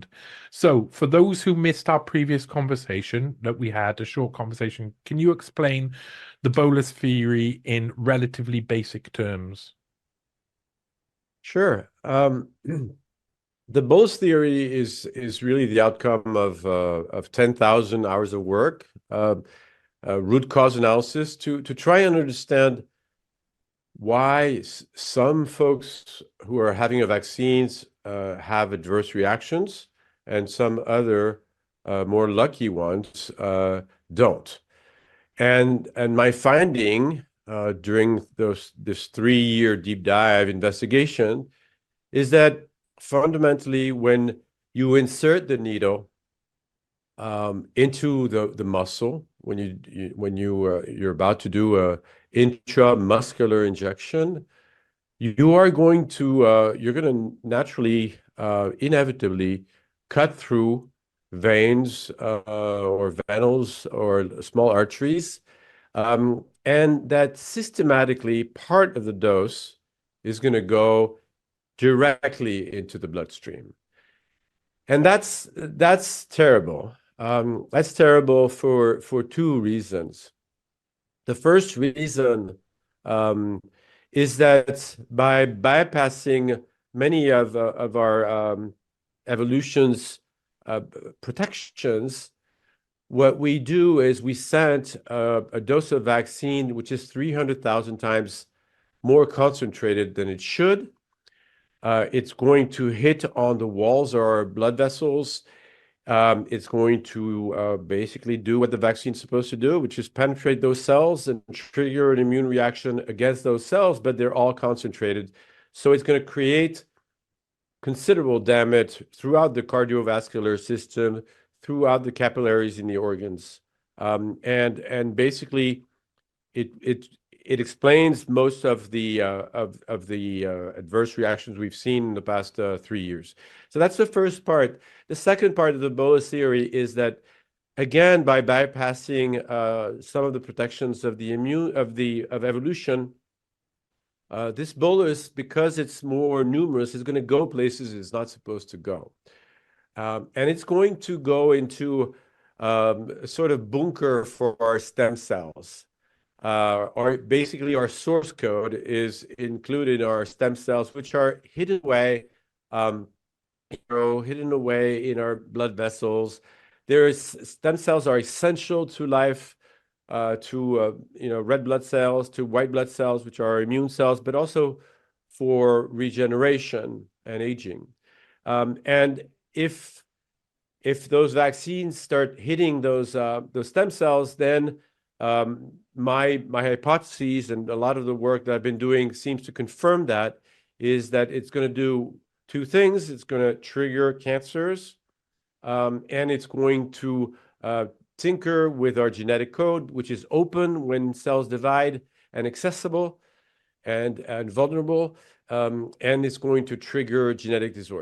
understand. So, for those who missed our previous conversation that we had, a short conversation, can you explain the bolus theory in relatively basic terms? Sure. The Bolus theory is really the outcome of 10,000 hours of work, root cause analysis to try and understand why some folks who are having a vaccines have adverse reactions and some other more lucky ones don't. And my finding during this 3-year deep dive investigation is that fundamentally when you insert the needle into the muscle you're about to do a intramuscular injection, you're going to naturally inevitably cut through veins or venals or small arteries, and that systematically part of the dose is going to go directly into the bloodstream. And that's terrible. That's terrible for two reasons. The first reason is that by bypassing many of our evolution's protections, what we do is we send a dose of vaccine which is 300,000 times more concentrated than it should. It's going to hit on the walls of our blood vessels. It's going to basically do what the vaccine is supposed to do, which is penetrate those cells and trigger an immune reaction against those cells, but they're all concentrated. So it's going to create considerable damage throughout the cardiovascular system, throughout the capillaries in the organs. And basically, it explains most of the adverse reactions we've seen in the past 3 years. So that's the first part. The second part of the bolus theory is that, again, by bypassing some of the protections of evolution, this bolus, because it's more numerous, is going to go places it's not supposed to go. And it's going to go into a sort of bunker for our stem cells. Or basically, our source code is included in our stem cells, which are hidden away, hidden away in our blood vessels. Stem cells are essential to life, to red blood cells, to white blood cells, which are immune cells, but also for regeneration and aging. And if those vaccines start hitting those stem cells, then my hypotheses and a lot of the work that I've been doing seems to confirm that, is that it's going to do two things. It's going to trigger cancers, and it's going to tinker with our genetic code, which is open when cells divide and accessible and vulnerable, and it's going to trigger genetic